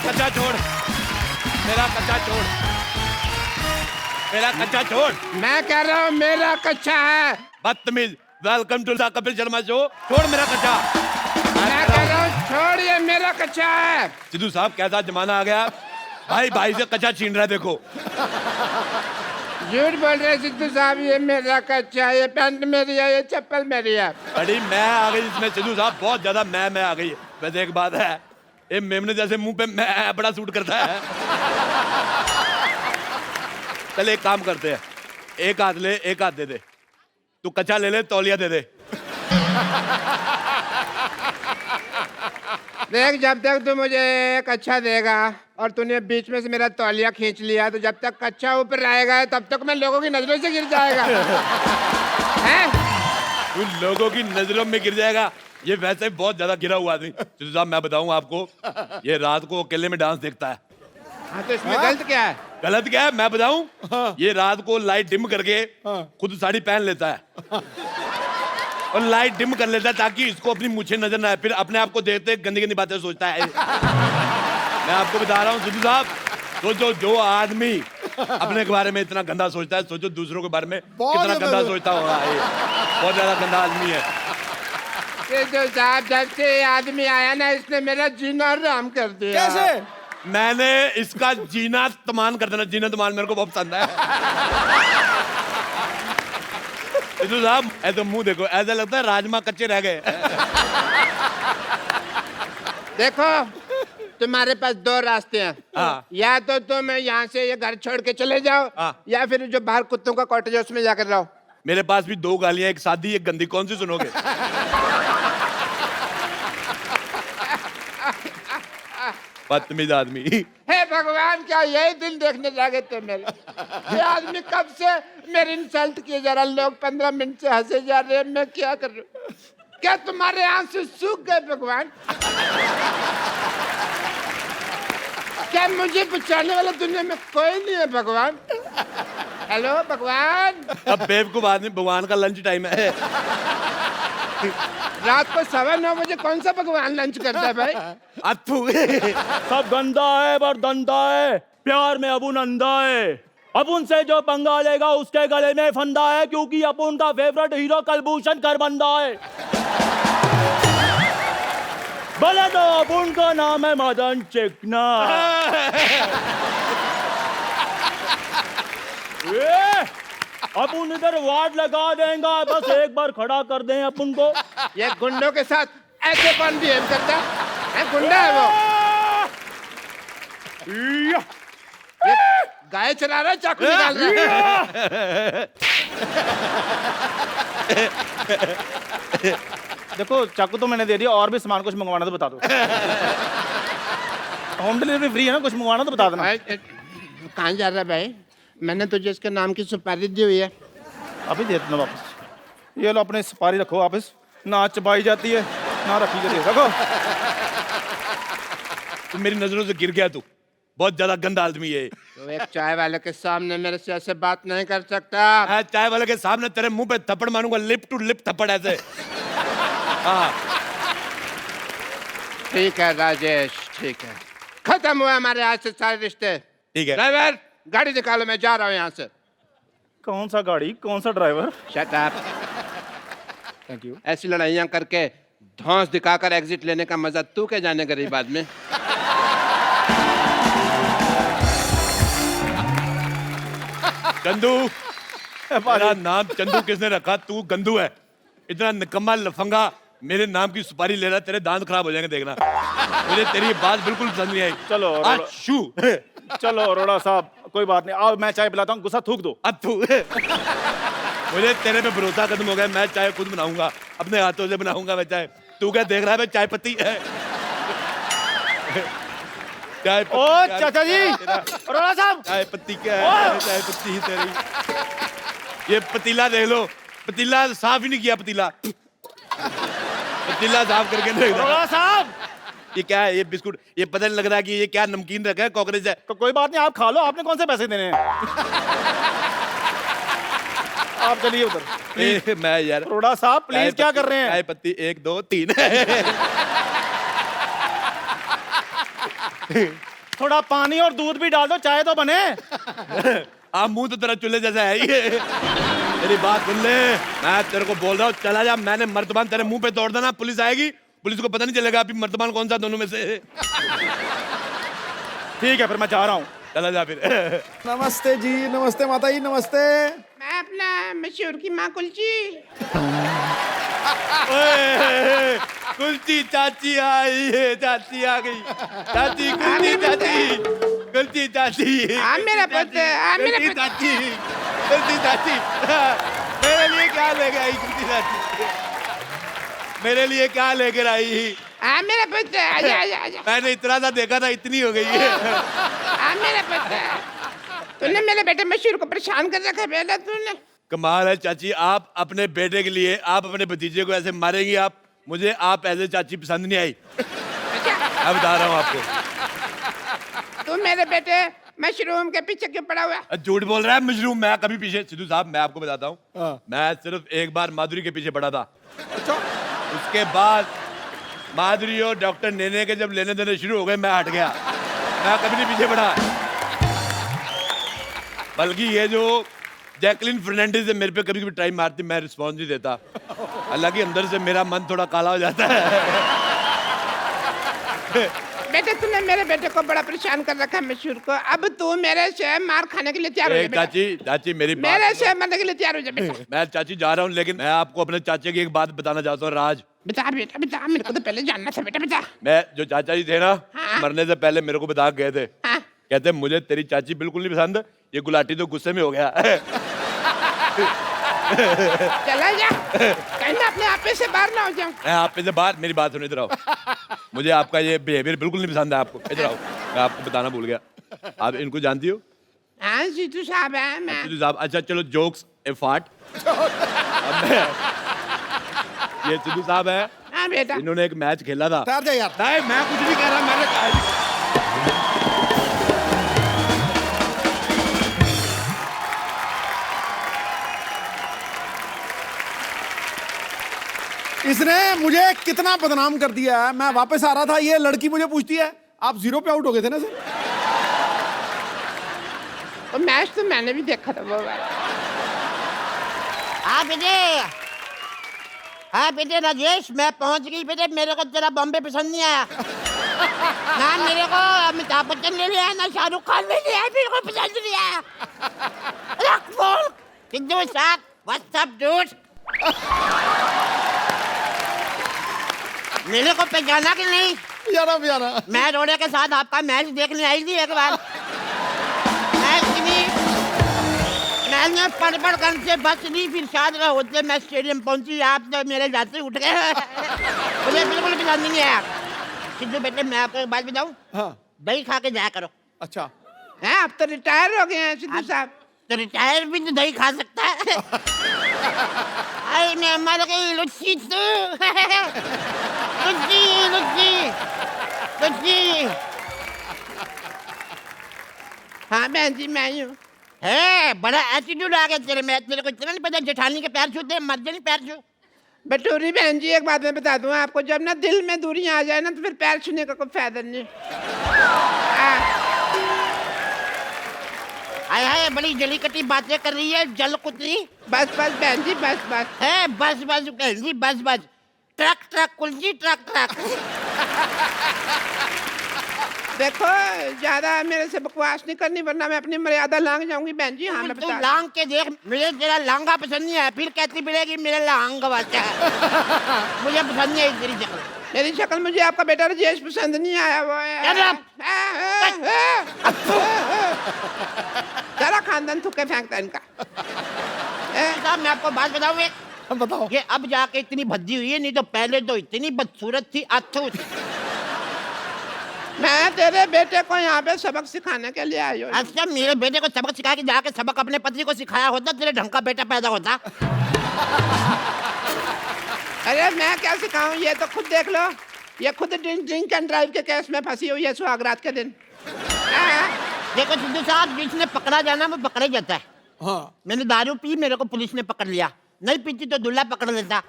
कच्चा छोड़, मेरा कच्चा छोड़, मेरा कच्चा छोड़। मैं कह रहा हूँ मेरा कच्चा है। बदतमीज। Welcome to the Kapil Sharma show. छोड़ मेरा कच्चा। मैं कह रहा हूँ छोड़, ये मेरा कच्चा है। सिद्धू साहब कैसा जमाना आ गया, भाई भाई से कच्चा छीन रहा है। देखो झूठ बोल रहे सिद्धू साहब, ये मेरा कच्चा है, ये पैंट मेरी है, ये चप्पल मेरी है। बड़ी मैं आ गई इसमें सिद्धू साहब, बहुत ज्यादा मैं आ गई। वैसे एक बात है, ये मेमने जैसे मुंह पे मैं बड़ा सूट करता है। चल एक काम करते हैं, एक हाथ ले एक हाथ दे दे। तू कच्चा ले ले, तौलिया दे दे। देख, जब तक तू मुझे एक अच्छा देगा और तूने बीच में से मेरा तौलिया खींच लिया, तो जब तक कच्चा ऊपर रहेगा तब तक मैं लोगों की नजरों से गिर जाएगा। हैं? तू लोगों की नजरों में गिर जाएगा। ये वैसे ही बहुत ज्यादा गिरा हुआ आदमी। सिद्धू साहब मैं बताऊं आपको, ये रात को अकेले में डांस देखता है। हाँ, तो इसमें गलत क्या है? गलत क्या है मैं बताऊं? ये रात को लाइट डिम करके खुद साड़ी पहन लेता है और लाइट डिम कर लेता है ताकि इसको अपनी मूछें नजर ना आए। फिर अपने आप को देखते गंदी गंदी बातें सोचता है। मैं आपको बता रहा हूँ सिद्धू साहब, सोचो जो आदमी अपने के बारे में इतना गंदा सोचता है, सोचो दूसरों के बारे में कितना गंदा सोचता होगा। ये बहुत ज्यादा गंदा आदमी है। सिद्धू साहब, जब से ये आदमी आया ना, इसने मेरा जीना हराम कर दिया। कैसे? मैंने इसका जीना तमान कर देना, जीना तमान मेरे को बहुत पसंद है। सिद्धू साहब ऐसा मुंह देखो, ऐसा लगता है राजमा कच्चे रह गए। देखो, तुम्हारे पास दो रास्ते हैं। हाँ। या तो तुम यहाँ से ये घर छोड़ के चले जाओ, हाँ। या फिर जो बाहर कुत्तों का कॉटेज है उसमें जाकर रहो। मेरे पास भी दो गालियां, एक सादी एक गंदी, कौन सी सुनोगे? बदतमीज आदमी। हे भगवान, क्या यही दिन देखने जागे थे मेरे? ये आदमी कब से मेरी इंसल्ट किए जा रहा, लोग 15 मिनट से हंसे जा रहे हैं, मैं क्या कर रहा हूँ? क्या तुम्हारे आंसू सूख गए भगवान? क्या मुझे बचाने वाला दुनिया में कोई नहीं है भगवान? हेलो भगवान। अब बेवकूफ आदमी, भगवान का लंच टाइम है। रात को 9:15 बजे कौन सा भगवान लंच करता है भाई? अथू। सब गंदा है पर धंधा है, प्यार में अपुन अंधा है। अपुन से जो पंगा लेगा उसके गले में फंदा है, क्योंकि अपुन का फेवरेट हीरो कलभूषण खरबंदा है। भले तो अपुन का नाम है मदन चिकना। अपुन इधर वार्ड लगा देंगे, बस एक बार खड़ा कर दें अपुन को। ये गुंडों के साथ ऐसे कौन बिहेव करता है? गुंडा है वो। ये गाय चला रहा है, चाकू निकाल रहा है। देखो चाकू तो मैंने दे दिया, और भी सामान कुछ मंगवाना तो बता दो। होम डिलीवरी फ्री है ना, कुछ मंगवाना तो बता देना। कहाँ जा रहा है भाई? मैंने तुझे इसके नाम की सुपारी दी हुई है। अभी दे देना वापस। ये लो अपने सुपारी रखो वापस, ना चबाई जाती है ना रखी जाती है, रखो। तू मेरी नजरों से गिर गया, तू बहुत ज्यादा गंदा आदमी है। तो एक चाय वाले के सामने मेरे से ऐसे बात नहीं कर सकता। मैं चाय वाले के सामने तेरे मुंह पे थप्पड़ मारूंगा, लिप टू लिप थप्पड़ ऐसे। हाँ ठीक है राजेश, ठीक है, खत्म हुआ हमारे आज से सारे रिश्ते। ठीक है। ड्राइवर, गाड़ी निकालो, मैं जा रहा हूँ यहाँ से। कौन सा गाड़ी, कौन सा driver? Shut up. Thank you. ऐसी लड़ाइयाँ करके धौंस दिखाकर एग्जिट लेने का मजा तू क्या जाने गरीब आदमी। चंदू, मेरा नाम चंदू किसने रखा? तू गंदू है। इतना निकम्मा लफंगा मेरे नाम की सुपारी ले रहा, तेरे दांत खराब हो जाएंगे देखना। मुझे तेरी बात बिल्कुल पसंद नहीं आई। चलो अशू। चलो अरोड़ा साहब, कोई बात नहीं, आओ मैं चाय पिलाता हूँ, गुस्सा थूक दो। अथू। मुझे तेरे पे भरोसा खत्म हो गया। मैं चाय खुद बनाऊंगा, अपने हाथों से बनाऊंगा मैं चाय। तू क्या देख रहा है? मैं चाय पत्ती है। चाय पत्ती। ओ चाचा जी, अरोड़ा साहब, चाय पत्ती क्या है? चाय पत्ती ही तेरी। ये पतीला देख लो, पतीला साफ ही नहीं किया। पतीला साफ करके नहीं रखा। अरोड़ा साहब, ये क्या है? ये बिस्कुट, ये पता नहीं लग रहा कि ये क्या नमकीन रखा है, कॉकरोच है। तो कोई बात नहीं, आप खा लो, आपने कौन से पैसे देने हैं? आप चलिए उधर। मैं यार, अरोड़ा साहब प्लीज, क्या कर रहे हैं? चाय पत्ती 1 2 3। थोड़ा पानी और दूध भी डाल दो, चाय तो बने। आप मुंह तो तेरा चूल्हे जैसा है ये। मेरी बात सुन ले, मैं तेरे को बोल रहा हूँ चला जा। मैंने मर्तबान तेरे मुंह पे तोड़ देना, पुलिस आएगी, पुलिस को पता नहीं चलेगा अभी मर्तबान कौन सा दोनों में से। ठीक है फिर मैं जा रहा हूँ। चला जा फिर। नमस्ते जी, नमस्ते माता जी, नमस्ते। मैं अपना मशहूर की माँ कुलची। ओए, कुल्ची चाची आई है, चाची आ गई। चाची कुल्ची चाची, कुल्ची चाची। हाँ मेरा पुत्र, हाँ मेरा कुल्ची पुत्र। चाची, कुल्ची चाची। मेरे लिए क्या लेके आई कुल्ची चाची? मेरे लिए क्या लेकर आई? हाँ मेरा पुत्र, आजा आजा आजा। मैंने इतना सा देखा था, इतनी हो गई है। हाँ मेरा पुत्र, तूने मेरे बेटे मशहूर को परेशान कर रखा है पहले तूने। कमाल है चाची, आप अपने बेटे के लिए, आप अपने भतीजे को ऐसे मारेंगी आप? मुझे आप ऐसे चाची पसंद नहीं आई। मैं बता रहा हूँ आपको। तू मेरे बेटे मशरूम के पीछे क्यों पड़ा हुआ है? झूठ बोल रहा है मशरूम। मैं कभी पीछे, सिद्धू साहब मैं आपको बताता हूँ, हाँ। मैं सिर्फ एक बार माधुरी के पीछे पड़ा था। अच्छा, उसके बाद माधुरी और डॉक्टर नेने के जब लेने देने शुरू हो गए, मैं हट गया। मैं कभी नहीं पीछे पड़ा। बल्कि ये जो जैकलिन फर्नांडिस है, मेरे पे कभी कभी ट्राई मारती, मैं रिस्पॉन्स नहीं देता। हालांकि अंदर से मेरा मन थोड़ा काला हो जाता है। बेटे तूने मेरे बेटे को बड़ा परेशान कर रखा है मशहूर को। अब तू मेरे से मार खाने के लिए तैयार हो जा बेटा। चाची, चाची मेरी बात मेरे सुनो। से मरने के लिए तैयार हो जा बेटा। मैं चाची जा रहा हूँ, लेकिन मैं आपको अपने चाचे की एक बात बताना चाहता हूँ। राज, बता बेटा बता, मेरे को तो पहले जानना था बेटा बता। मैं जो चाचा जी थे ना, हाँ। मरने से पहले मेरे को बता गए थे। हाँ। कहते मुझे तेरी चाची बिल्कुल नहीं पसंद, ये गुलाटी तो गुस्से में हो गया। चला जा, कहीं मैं अपने आप से बाहर ना हो जाऊं। मैं आप पे से बाहर, मेरी बात सुनो, इधर आओ। मुझे आपका ये बिहेवियर बिल्कुल नहीं पसंद है आपको। इधर आओ, मैं आपको बताना भूल गया। आप इनको जानती हो? हाँ जीतू साहब है मैं। सिद्धू साहब, अच्छा चलो जोक्स ए फाट। ये सिद्धू साहब है, हाँ बेटा। इन्होंने एक मैच खेला था। ठहर जा यार। नहीं मैं कुछ नहीं कह रहा, मैंने कहा। इसने मुझे कितना बदनाम कर दिया है। मैं वापस आ रहा था, ये लड़की मुझे पूछती है आप 0 पे आउट हो गए थे ना सर? तो मैच तो मैंने भी देखा था वो वाला। हाँ बेटे, हाँ बेटे राजेश, मैं पहुंच गई बेटे। मेरे को तेरा बॉम्बे पसंद नहीं आया ना। मेरे को अमिताभ बच्चन ले लिया ना शाहरुख खान ले लिया, मेरे को पसंद नहीं आया। रख फोन। सिद्धू साहब, व्हाट्स अप डूड? मेरे को पहचाना कि नहीं? यारा यारा। मैं रोड़े के साथ आपका मैच देखने आई थी एक बार। मैंने पड़ कर से बस नहीं, फिर शायद होते मैं स्टेडियम पहुंची, आप तो मेरे जाते उठ गए। मुझे बिल्कुल पसंद नहीं आया। सिद्धू बेटे मैं आपको एक बात बताऊं, हाँ, दही खा के जाया करो। अच्छा। हैं अब तो रिटायर हो गए हैं सिद्धू साहब। तो रिटायर भी तो दही खा सकता है। अरे मैं मर गई लुच्ची तू। लुच्ची लुच्ची लुच्ची। हाँ बहन जी मैं ही हूँ। है बड़ा एटीट्यूड आ गया तेरे में। तेरे को इतना नहीं पता जेठानी के पैर छूते, मर्द नहीं पैर छू। बटूरी बहन जी एक बात मैं बता दूं आपको, जब ना दिल में दूरियां आ जाए ना तो फिर पैर छूने का कोई फायदा नहीं। हाय हाय, बड़ी जली कटी बातें कर रही है, जल कुतरी। बस बस बहन जी बस बस। है बस बस बहन जी बस बस। ट्रक ट्रक कुलजी ट्रक ट्रक। देखो ज्यादा मेरे से बकवास नहीं करनी, वरना मैं अपनी मर्यादा लांग जाऊंगी बहन जी। हाँ मैं तू बता लांग के देख, मुझे तेरा लांगा पसंद नहीं है। फिर कहती मिलेगी मेरा लांग वाचा है। मुझे पसंद नहीं है तेरी शक्ल। मेरी शक्ल, मुझे आपका बेटा राजेश पसंद नहीं आया। वो सारा खानदान थूके फेंकता है इनका। साहब मैं आपको बात बताऊं एक, बताओ। ये अब जाके इतनी भद्दी हुई है, नहीं तो पहले तो इतनी बदसूरत थी। अथू मैं तेरे बेटे को यहाँ पे सबक सिखाने के लिए आई हूँ। अच्छा, मेरे बेटे को सबक सिखा के जाके सबक अपने पति को सिखाया होता, तेरे ढंग का बेटा पैदा होता। अरे मैं क्या सिखाऊं, ये तो खुद देख लो। ये खुद ड्रिंक एंड ड्राइव के केस में फंसी हुई है सुहागरात के दिन। देखो सिद्धू साहब, जिसने पकड़ा जाना वो पकड़ा जाता है। हाँ, मैंने दारू पी, मेरे को पुलिस ने पकड़ लिया। नहीं पीती तो दूल्हा पकड़ लेता।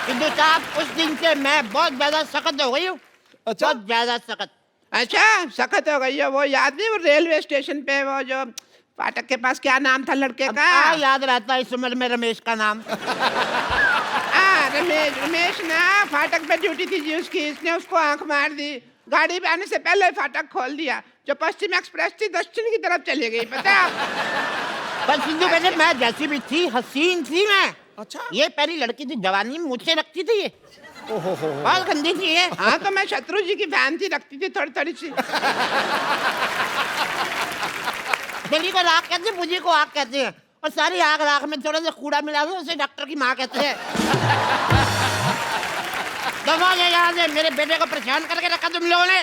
सिद्धू साहब, उस दिन से मैं बहुत ज्यादा सख्त हो गई हूँ। अच्छा। बहुत ज्यादा सख्त। अच्छा सख्त हो गई है। वो याद नहीं, वो रेलवे स्टेशन पे वो जो फाटक के पास क्या नाम था लड़के का? याद रहता है इस उम्र में रमेश का नाम। रमेश ना फाटक पे ड्यूटी थी जी उसकी, इसने उसको आंख मार दी। गाड़ी पे आने से पहले फाटक खोल दिया। जो पश्चिम एक्सप्रेस थी दक्षिण की तरफ चली गई, पता है? पर सिंधु बेटे मैं जैसी भी थी हसीन थी मैं। अच्छा। ये पहली लड़की थी, जवानी में मुझसे रखती थी ये। बहुत गंदी थी ये। हाँ तो मैं शत्रु जी की फैन थी, रखती थी थोड़ी थोड़ी सी। दिल्ली को राख कहते हैं, मुझे को आग कहते हैं, और सारी आग राख में थोड़ा सा कूड़ा मिला दो उसे डॉक्टर की माँ कहते हैं। दफा ये याद है, मेरे बेटे को परेशान करके रखा तुम लोगों ने।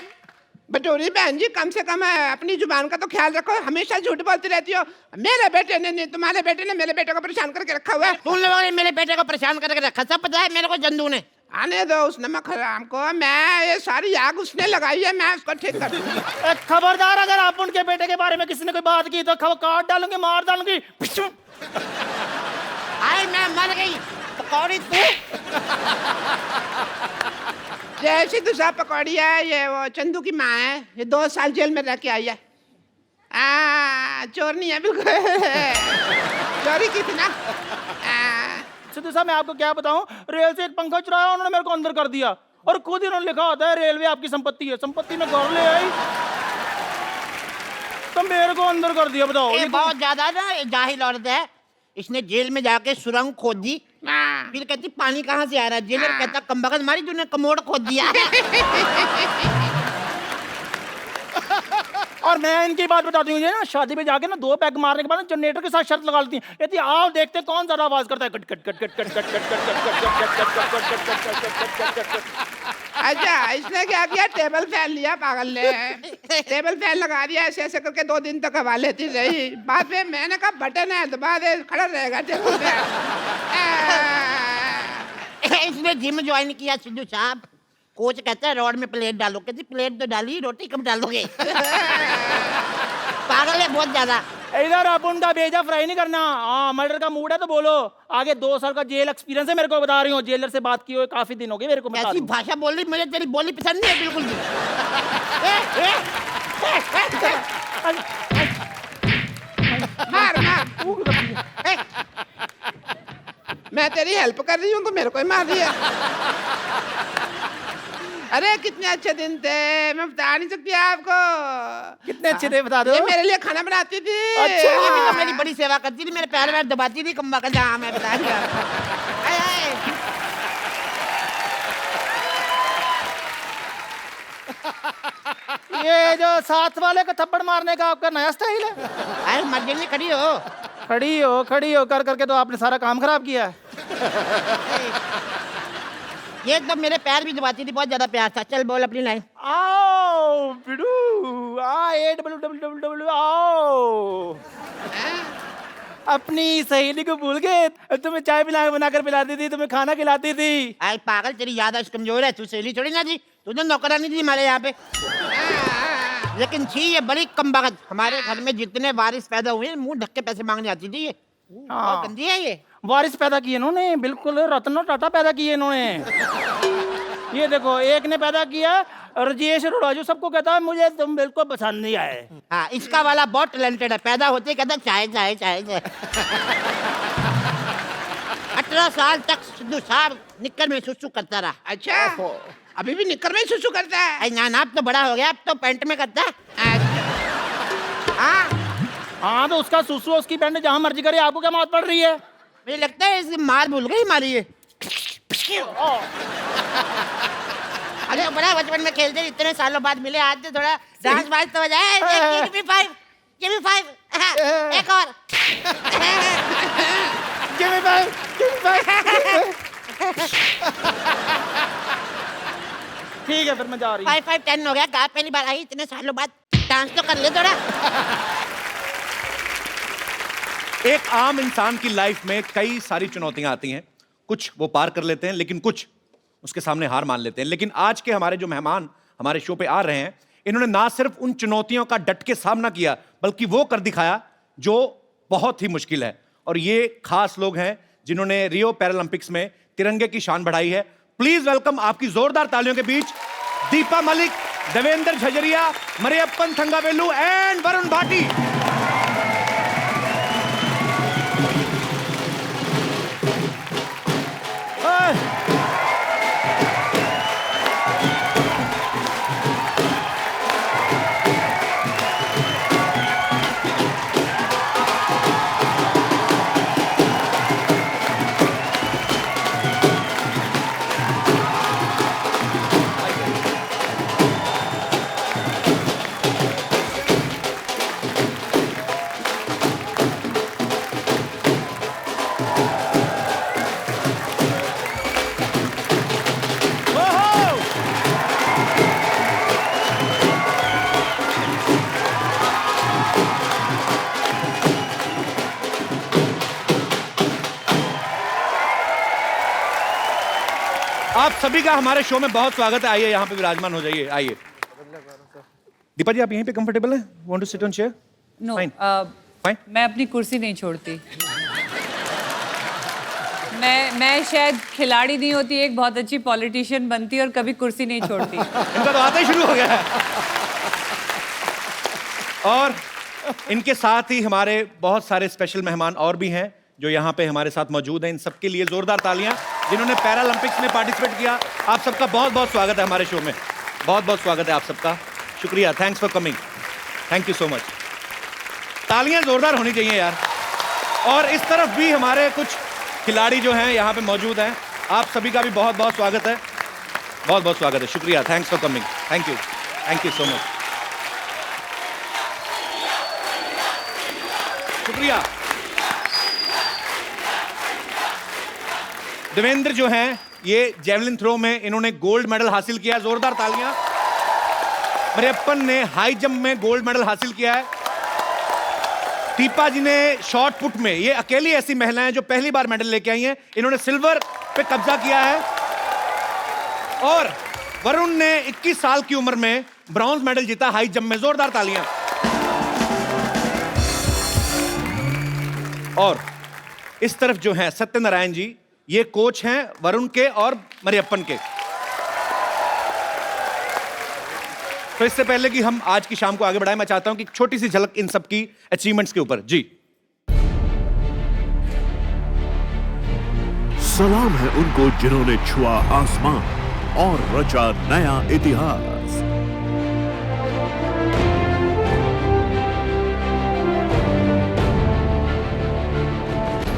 बटोरी बहन जी कम से कम अपनी जुबान का तो ख्याल रखो, हमेशा झूठ बोलती रहती हो। मेरे बेटे ने नहीं, तुम्हारे बेटे ने मेरे बेटे को परेशान करके रखा हुआ है। तुम लोगों ने मेरे बेटे को परेशान करके रखा, सब पता है मेरे को जंदू ने। आने दो उस नमक हराम को, मैं ये सारी आग उसने लगाई है, मैं उसको ठीक कर दूंगी। खबरदार, अगर आप उनके बेटे के बारे में किसी ने कोई बात की तो काट डालूंगी, मार डालूंगी। आई मैं मर गई पकौड़ी तू। जैसी दूसरा पकौड़ी है, ये वो चंदू की माँ है, ये 2 साल जेल में रह के आई है। चोर नहीं है बिल्कुल। चोरी की थी ना। सिद्धू साहब मैं आपको क्या बताऊं, रेल से एक पंखा चुराया उन्होंने, मेरे को अंदर कर दिया, और खुद ही उन्होंने लिखा होता है रेलवे आपकी संपत्ति है, संपत्ति में घर ले आई तो मेरे को अंदर कर दिया। बताओ ये बहुत ज्यादा ना ये जाहिल औरत है। इसने जेल में जाके सुरंग खोद दी, फिर कहती पानी कहाँ से आ रहा है। जेलर कहता कमबख्त मारी तूने कमोड खोद दिया। और मैं इनकी बात बताती हूँ ना, शादी में जाके ना 2 पैग मारने के बाद जनरेटर के साथ शर्त लगा लेती है, कहती आओ देखते कौन ज्यादा आवाज करता है, cut cut cut cut cut cut cut cut. अच्छा इसने क्या किया, टेबल फैन लिया पागल ने, टेबल फैन लगा दिया, ऐसे ऐसे करके 2 दिन तक हवा लेती रही। बाद में मैंने कहा बटन है दबा दे, खड़ा रहेगा टेबल फैन। इसने जिम ज्वाइन किया सिद्धू साहब। कोच कहता है रोड में प्लेट डालो, कहती प्लेट तो डाली, रोटी कब डालोगे? पागल है बहुत ज्यादा। इधर आप उनका भेजा फ्राई नहीं करना। हाँ मर्डर का मूड है तो बोलो। आगे 2 साल का जेल एक्सपीरियंस है, मेरे को बता रही हूँ, जेलर से बात की हुई काफी दिन हो गए मेरे को। ऐसी भाषा बोल रही, मुझे तेरी बोली पसंद नहीं है बिल्कुल भी। मार मार, मैं तेरी हेल्प कर रही हूँ तो मेरे को ही मार दिया। अरे कितने अच्छे दिन थे, मैं बता नहीं सकती आपको। कितने अच्छे थे बता दो। ये मेरे लिए खाना बनाती थी। अच्छा ये भी तो मेरी बड़ी सेवा करती थी, मेरे पैर वैर दबाती थी कम्बा का। जहाँ मैं बता दिया। ये जो साथ वाले को थप्पड़ मारने का आपका नया स्टाइल है? अरे मर्जी में खड़ी हो, खड़ी हो कर करके तो आपने सारा काम खराब किया है। ये तो मेरे पैर भी दबाती थी, बहुत ज्यादा प्यार था। चल बोल अपनी लाइन। आओ बिडू, AWWW आओ। अपनी सहेली को भूल गए, तुम्हें चाय बनाकर पिलाती थी, तुम्हें खाना खिलाती थी। आई पागल तेरी याददाश्त कमजोर है, तू सहेली थोड़ी ना थी, तू तो नौकरानी थी हमारे यहाँ पे। लेकिन थी ये बड़ी कमबख्त। हमारे घर में जितने वारिस पैदा हुए मुंह ढक के पैसे मांगने आती थी ये। बहुत गंदी है ये। वारिस पैदा किए इन्होंने, बिल्कुल रत्न टाटा पैदा किए इन्होंने। ये देखो एक ने पैदा किया राजेश रोडाजू, सबको कहता है मुझे तुम बिल्कुल पसंद नहीं आए। हाँ इसका वाला बहुत टैलेंटेड है, पैदा होते ही कहता चाय चाय चाय चाय। 18 साल तक सिद्धू साहब निक्कर में सुसु करता रहा। अच्छा अभी भी निक्कर में सुसु करता है? अरे ना अब तो बड़ा हो गया, अब तो पैंट में करता है। हाँ तो उसका सुसु उसकी पैंट जहाँ मर्जी करे, आपको क्या मौत पड़ रही है? मुझे लगता है इसकी मार भूल गई हमारी ये। अरे बड़ा बचपन में खेलते, इतने सालों बाद मिले, आज तो थोड़ा डांस वांस तो बजाए। Give me five, give me five, एक और। Give me five, give me five। ठीक है फिर मैं जा रही हूँ। 5 5 10 हो गया, कहा पहली बार आई इतने सालों बाद, डांस तो कर ले थोड़ा। एक आम इंसान की लाइफ में कई सारी चुनौतियां आती हैं, कुछ वो पार कर लेते हैं लेकिन कुछ उसके सामने हार मान लेते हैं। लेकिन आज के हमारे जो मेहमान हमारे शो पे आ रहे हैं, इन्होंने ना सिर्फ उन चुनौतियों का डट के सामना किया, बल्कि वो कर दिखाया जो बहुत ही मुश्किल है। और ये खास लोग हैं जिन्होंने रियो पैरालंपिक्स में तिरंगे की शान बढ़ाई है। प्लीज वेलकम आपकी जोरदार तालियों के बीच दीपा मलिक देवेंद्र झजरिया, मरियप्पन थंगावेलू एंड वरुण भाटी। आप सभी का हमारे शो में बहुत स्वागत है। आइए यहाँ पे विराजमान हो जाइए। आइए दीपा जी, आप यहीं पे कंफर्टेबल हैं? Want to sit on chair? No Fine. Fine. मैं अपनी कुर्सी नहीं छोड़ती। मैं शायद खिलाड़ी नहीं होती, एक बहुत अच्छी पॉलिटिशियन बनती और कभी कुर्सी नहीं छोड़ती। इनका तो आता ही शुरू हो गया है। और इनके साथ ही हमारे बहुत सारे स्पेशल मेहमान और भी हैं जो यहाँ पे हमारे साथ मौजूद हैं। इन सबके लिए जोरदार तालियां। जिन्होंने पैरालंपिक्स में पार्टिसिपेट किया, आप सबका बहुत बहुत स्वागत है हमारे शो में। बहुत बहुत स्वागत है आप सबका। शुक्रिया, thanks for coming, thank you so much. तालियां जोरदार होनी चाहिए यार। और इस तरफ भी हमारे कुछ खिलाड़ी जो हैं यहाँ पे मौजूद हैं। आप सभी का भी बहुत बहुत स्वागत है, बहुत बहुत स्वागत है। शुक्रिया, thanks for coming, thank you so much. शुक्रिया। देवेंद्र जो हैं, ये जेवलिन थ्रो में इन्होंने गोल्ड मेडल हासिल किया, जोरदार तालियां। मरियप्पन ने हाई जंप में गोल्ड मेडल हासिल किया है। दीपा जी ने शॉट पुट में, ये अकेली ऐसी महिला हैं जो पहली बार मेडल लेके आई हैं, इन्होंने सिल्वर पे कब्जा किया है। और वरुण ने 21 साल की उम्र में ब्रॉन्ज मेडल जीता हाई जंप में, जोरदार तालियां। और इस तरफ जो है सत्यनारायण जी, ये कोच हैं वरुण के और मरियप्पन के। तो इससे पहले कि हम आज की शाम को आगे बढ़ाएं, मैं चाहता हूं कि छोटी सी झलक इन सब की अचीवमेंट्स के ऊपर। जी, सलाम है उनको जिन्होंने छुआ आसमान और रचा नया इतिहास।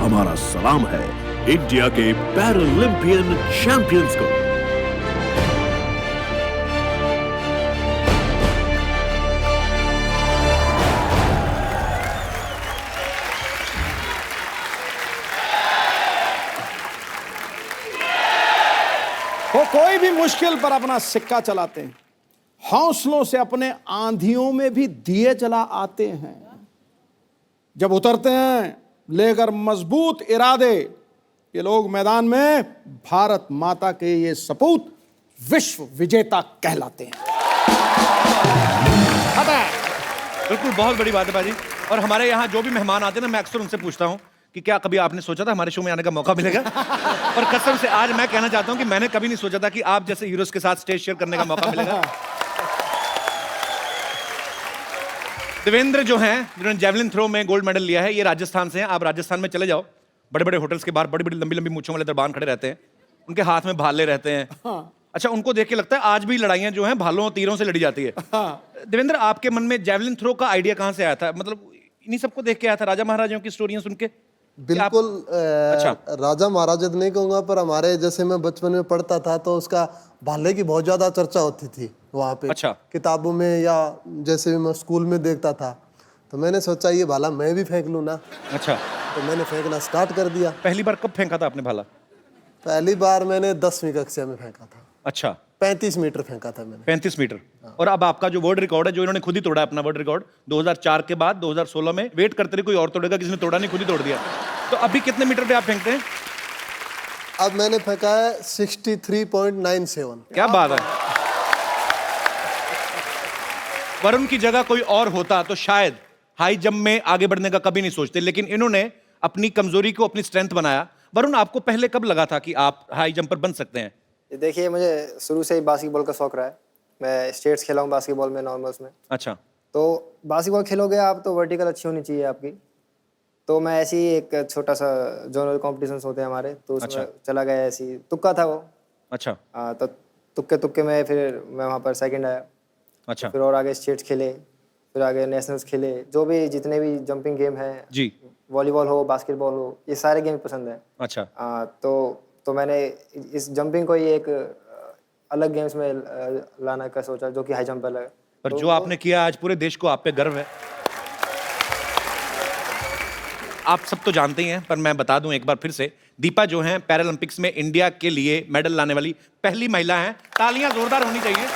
हमारा सलाम है इंडिया के पैरालंपियन चैंपियंस को। वो कोई भी मुश्किल पर अपना सिक्का चलाते हैं, हौसलों से अपने आंधियों में भी दिए जला आते हैं। जब उतरते हैं लेकर मजबूत इरादे, ये लोग मैदान में भारत माता के ये सपूत विश्व विजेता कहलाते हैं। बिल्कुल, बहुत बड़ी बात है बाजी। और हमारे यहाँ जो भी मेहमान आते हैं ना, मैं अक्सर उनसे पूछता हूँ कि क्या कभी आपने सोचा था हमारे शो में आने का मौका मिलेगा? और कसम से आज मैं कहना चाहता हूँ कि मैंने कभी नहीं सोचा था कि आप जैसे हीरोज के साथ स्टेज शेयर करने का मौका मिलेगा। देवेंद्र जो हैं, जिन्होंने जेवलिन थ्रो में गोल्ड मेडल लिया है, ये राजस्थान से हैं। आप राजस्थान में चले जाओ, बड़े बड़े होटल्स के बाहर बड़ी बड़ी लंबी लंबी मूंछों वाले दरबान खड़े रहते हैं, उनके हाथ में भाले रहते हैं। अच्छा, उनको देख के लगता है आज भी लड़ाइयां जो हैं भालों और तीरों से लड़ी जाती है। देवेंद्र, आपके मन में जेवलिन थ्रो का आइडिया कहाँ से आया था? मतलब इन्हीं सबको देख के आया था, राजा महाराजाओं की स्टोरियां सुन के? बिल्कुल। अच्छा। राजा महाराजा तो नहीं कहूंगा, पर हमारे जैसे मैं बचपन में पढ़ता था तो उसका भाले की बहुत ज्यादा चर्चा होती थी वहाँ पे। अच्छा। किताबों में या जैसे मैं स्कूल में देखता था, तो मैंने सोचा ये भाला मैं भी फेंक लूं ना। अच्छा, तो मैंने फेंकना स्टार्ट कर दिया। पहली बार कब फेंका था आपने भाला? पहली बार मैंने 10वीं कक्षा में फेंका था। अच्छा, 35 मीटर फेंका था मैंने। 35 मीटर। और अब आपका जो वर्ल्ड रिकॉर्ड है, जो इन्होंने खुद ही तोड़ा है अपना वर्ल्ड रिकॉर्ड 2004 के बाद 2016 में, वेट करते रहे कोई और तोड़ेगा, किसी ने तोड़ा नहीं, खुद ही तोड़ दिया। तो अभी कितने मीटर पे आप फेंकते हैं? अब मैंने फेंका है 63.97। क्या बात है। वरुण की जगह कोई और होता तो शायद हाई जंप में आगे बढ़ने का कभी नहीं सोचते, लेकिन इन्होंने अपनी कमजोरी को अपनी स्ट्रेंथ बनाया। वरुण, आपको पहले कब लगा था कि आप हाई जंपर बन सकते हैं? देखिए, मुझे शुरू से ही बास्केटबॉल का शौक रहा है। मैं स्टेट्स खेला हूँ बास्केटबॉल में, नॉर्मल्स में। अच्छा। तो बास्केटबॉल खेलोगे आप तो वर्टिकल अच्छी होनी चाहिए आपकी। तो मैं ऐसे ही एक छोटा सा जोनल कॉम्पिटिशन्स होते हैं हमारे, तो उसमें चला गया, ऐसे ही तुक्का था वो। अच्छा। तो तुक्के में फिर मैं वहाँ पर सेकंड आया। अच्छा। फिर और आगे स्टेट्स खेले, फिर आगे नेशनल्स खेले, जो भी जितने भी जंपिंग गेम हैं जी, वॉलीबॉल हो, बास्केटबॉल हो, ये सारे गेम पसंद है। अच्छा। तो मैंने इस जंपिंग को ही एक अलग गेम्स में लाना का सोचा, जो कि हाई जंप अलग है। पर जो आपने किया आज पूरे देश को आप पे गर्व है। आप सब तो जानते ही हैं, पर मैं बता दूं एक बार फिर से, दीपा जो हैं पैरालंपिक्स में इंडिया के लिए मेडल लाने वाली पहली महिला हैं। तालियां जोरदार होनी चाहिए।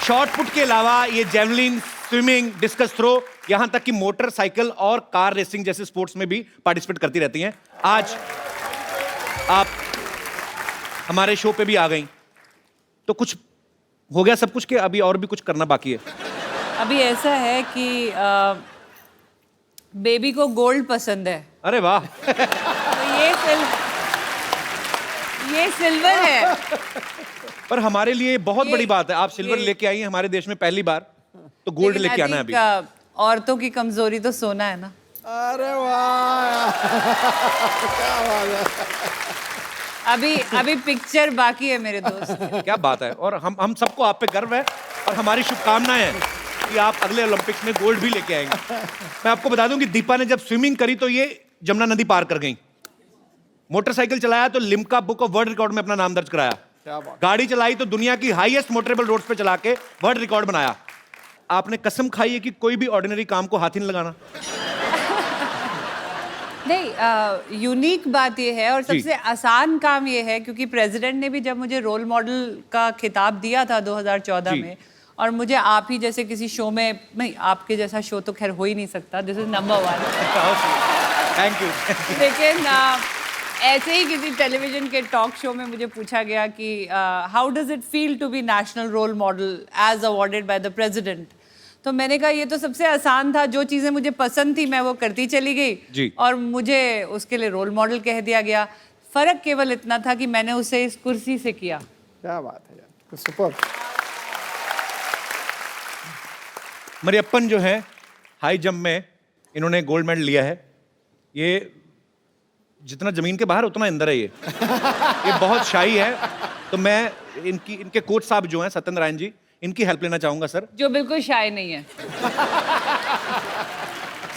शॉट पुट के अलावा ये जेवलिन, स्विमिंग, डिस्कस थ्रो, यहां तक कि मोटरसाइकिल और कार रेसिंग जैसे स्पोर्ट्स में भी पार्टिसिपेट करती रहती हैं। आज आप हमारे शो पे भी आ गई, तो कुछ हो गया सब कुछ के अभी और भी कुछ करना बाकी है? अभी ऐसा है कि बेबी को गोल्ड पसंद है। अरे वाह। तो ये सिल्वर है। पर हमारे लिए बहुत बड़ी बात है, आप सिल्वर लेके आई हैं हमारे देश में पहली बार, तो गोल्ड लेके आना है अभी। औरतों की कमजोरी तो सोना है ना। अरे वाह, क्या बात है। अभी पिक्चर बाकी है मेरे दोस्त। क्या बात है। और हम सबको आप पे गर्व है और हमारी शुभकामनाएं हैं कि आप अगले ओलंपिक्स में गोल्ड भी लेके आएंगे। मैं आपको बता दूं कि दीपा ने जब स्विमिंग करी तो ये जमुना नदी पार कर गई। मोटरसाइकिल चलाया तो Limca book of world record में अपना नाम दर्ज कराया। गाड़ी चलाई तो दुनिया की हाईएस्ट मोटरेबल रोड्स पे चला के वर्ल्ड रिकॉर्ड बनाया। आपने कसम खाई है कि कोई भी ऑर्डिनरी काम को हाथ ही नहीं लगाना। नहीं, यूनिक बात ये है और सबसे आसान काम ये है, क्योंकि प्रेसिडेंट ने भी जब मुझे रोल मॉडल का खिताब दिया था 2014 में, और मुझे आप ही जैसे किसी शो में, नहीं आपके जैसा शो तो खैर हो ही नहीं सकता, this is number 1। Thank you. लेकिन ऐसे ही किसी टेलीविजन के टॉक शो में मुझे पूछा गया कि how does it feel to be national role model as awarded by the president. तो मैंने कहा ये तो सबसे आसान था, जो चीज़ें मुझे पसंद थी मैं वो करती चली गई और मुझे उसके लिए रोल मॉडल कह दिया गया। फर्क केवल इतना था कि मैंने उसे इस कुर्सी से किया। क्या बात है यार, सुपर। मरियप्पन जो है हाई जंप में इन्होंने गोल्ड मेडल लिया है। ये जितना जमीन के बाहर उतना अंदर है। ये बहुत शाही है। तो मैं इनके कोच साहब जो हैं सत्येंद्र रायन जी, इनकी हेल्प लेना चाहूंगा सर। जो बिल्कुल शाय नहीं है।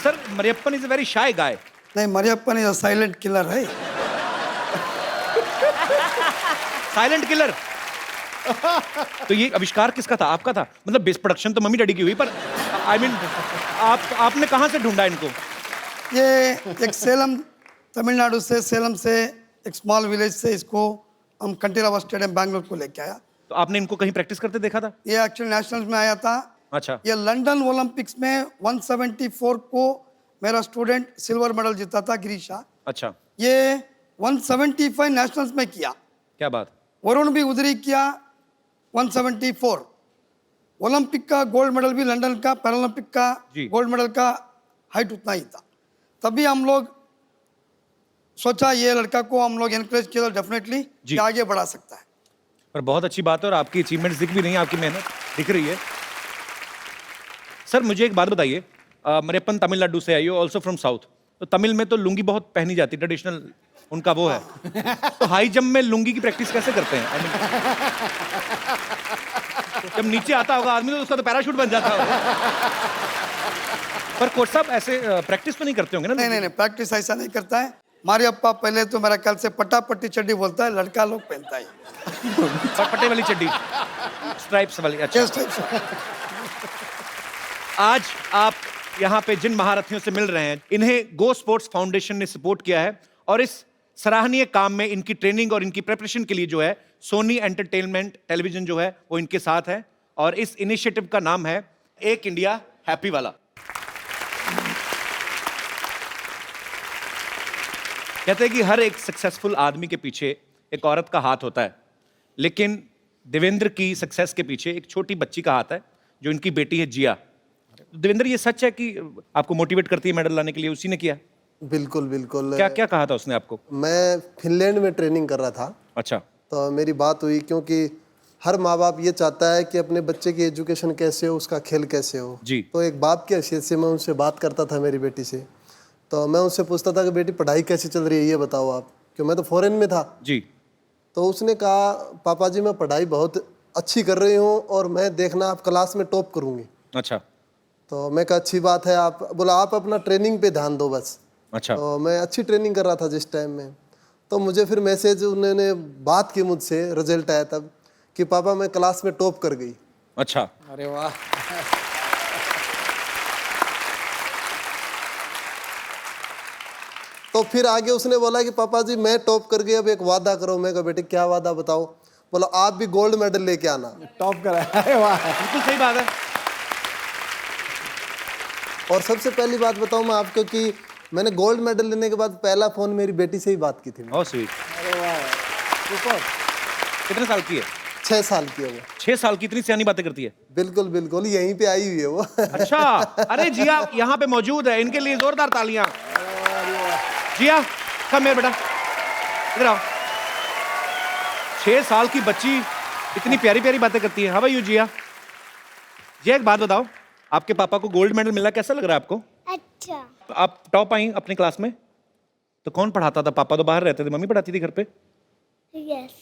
Sir Mariyappan is a very shy guy. नहीं, Mariyappan is a silent killer है। Silent killer. तो ये आविष्कार किसका था? आपका था? मतलब बेस प्रोडक्शन तो मम्मी डैडी की हुई, पर आई मीन आपने कहाँ से ढूंढा इनको? ये एक सेलम, तमिलनाडु से, सेलम से, एक स्मॉल विलेज से इसको हम कंटीरावा स्टेडियम बैंगलोर को लेके आया। तो आपने इनको कहीं प्रैक्टिस करते देखा था? ये एक्चुअली नेशनल्स में आया था। अच्छा। ये लंदन ओलंपिक्स में 174 को मेरा स्टूडेंट सिल्वर मेडल जीता था, गिरीशा। अच्छा। ये 175 नेशनल्स में किया। क्या बात। वरुण भी उधर ही किया 174। ओलंपिक का गोल्ड मेडल भी लंदन का, पैरालंपिक का गोल्ड मेडल का हाइट उतना ही था। तभी हम लोग सोचा ये लड़का को हम लोग एनकरेज किया डेफिनेटली आगे बढ़ा सकता है। पर बहुत अच्छी बात है और आपकी अचीवमेंट्स दिख भी रही हैं, आपकी मेहनत दिख रही है। सर मुझे एक बात बताइए, मरियप्पन तमिलनाडु से आई हो, ऑल्सो फ्रॉम साउथ। तो तमिल में तो लुंगी बहुत पहनी जाती, ट्रेडिशनल उनका वो है। तो हाई जंप में लुंगी की प्रैक्टिस कैसे करते हैं? जब नीचे आता होगा आदमी तो उसका तो पैराशूट बन जाता होगा। पर कोच साहब ऐसे प्रैक्टिस तो नहीं करते होंगे ना? नहीं, प्रैक्टिस ऐसा नहीं करता है। मारियप्पा पहले तो मेरा ख्याल से पट्टी चड्डी बोलता है, लड़का लोग पहनता है पट्टे वाली चड्डी, स्ट्राइप्स वाली। अच्छा। आज आप यहाँ पे जिन महारथियों से मिल रहे हैं, इन्हें गो स्पोर्ट्स फाउंडेशन ने सपोर्ट किया है और इस सराहनीय काम में इनकी ट्रेनिंग और इनकी प्रिपरेशन के लिए जो है सोनी एंटरटेनमेंट टेलीविजन जो है वो इनके साथ है और इस इनिशिएटिव का नाम है एक इंडिया हैप्पी वाला। कहते हैं कि हर एक सक्सेसफुल आदमी के पीछे एक औरत का हाथ होता है, लेकिन देवेंद्र की सक्सेस के पीछे एक छोटी बच्ची का हाथ है जो इनकी बेटी है जिया। देवेंद्र ये सच है कि आपको मोटिवेट करती है मेडल लाने के लिए? उसी ने किया? बिल्कुल बिल्कुल। क्या क्या कहा था उसने आपको? मैं फिनलैंड में ट्रेनिंग कर रहा था। अच्छा। तो मेरी बात हुई, क्योंकि हर माँ बाप ये चाहता है कि अपने बच्चे की एजुकेशन कैसे हो, उसका खेल कैसे हो जी। तो एक बाप की हैसियत से मैं उनसे बात करता था मेरी बेटी से, तो मैं उससे पूछता था कि बेटी पढ़ाई कैसी चल रही है ये बताओ आप, क्यों मैं तो फॉरेन में था। जी। तो उसने कहा पापा जी मैं पढ़ाई बहुत अच्छी कर रही हूँ और मैं देखना आप क्लास में टॉप करूँगी। अच्छा। तो मैं कहा अच्छी बात है, आप बोला आप अपना ट्रेनिंग पे ध्यान दो बस। अच्छा। तो मैं अच्छी ट्रेनिंग कर रहा था जिस टाइम में, तो मुझे फिर मैसेज उन्होंने बात की मुझसे, रिजल्ट आया तब कि पापा मैं क्लास में टॉप कर गई। अच्छा। अरे वाह। तो फिर आगे उसने बोला कि पापा जी मैं टॉप कर गई, अब एक वादा करो। मैं कहा बेटे क्या वादा बताओ। बोला आप भी गोल्ड मेडल लेके आना। टॉप करा। अरे वाह, बिल्कुल सही बात है। और सबसे पहली बात बताऊं मैं आपको कि मैंने गोल्ड मेडल लेने के बाद पहला फोन मेरी बेटी से ही बात की थी। बहुत स्वीट। अरे वाह, सुपर। कितने साल की है? 6 साल की है वो। 6 साल की, इतनी सियानी बातें करती है। बिल्कुल बिल्कुल, यहीं पे आई हुई है वो। अच्छा। अरे जिया यहाँ पे मौजूद है, इनके लिए जोरदार तालियां। जिया कम मेरे बेटा, इधर आओ। 6 साल की बच्ची इतनी प्यारी प्यारी बातें करती है। हाउ आर यू जिया? जिया एक बात बताओ, आपके पापा को गोल्ड मेडल मिला, कैसा लग रहा है आपको? अच्छा। आप टॉप आई अपनी क्लास में, तो कौन पढ़ाता था? पापा तो बाहर रहते थे, मम्मी पढ़ाती थी घर पे? यस।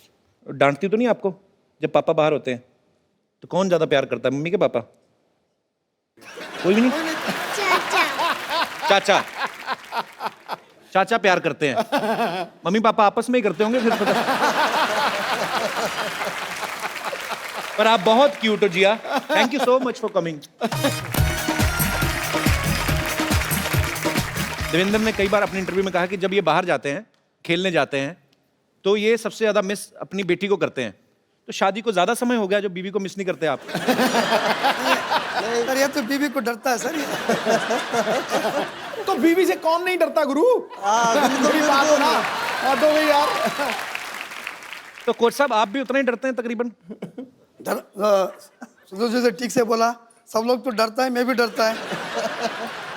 डांटती तो नहीं आपको जब पापा बाहर होते हैं? तो कौन ज्यादा प्यार करता है, मम्मी के पापा? कोई भी नहीं? चाचा। चाचा। चाचा प्यार करते हैं, मम्मी पापा आपस में ही करते होंगे फिर पता। पर आप बहुत क्यूट हो Jiya. Thank you so much for coming. Devendra ने कई बार अपने इंटरव्यू में कहा कि जब ये बाहर जाते हैं, खेलने जाते हैं, तो ये सबसे ज्यादा मिस अपनी बेटी को करते हैं। तो शादी को ज्यादा समय हो गया जो बीवी को मिस नहीं करते आप? सर ये तो बीवी को डरता है सर ये। तो बीवी से कौन नहीं डरता गुरु? बड़ी बात हो ना। तो भाई यार। तो कोच साहब आप भी उतना ही डरते हैं तकरीबन? सुधीर जी ठीक से बोला, सब लोग तो डरता है, मैं भी डरता है।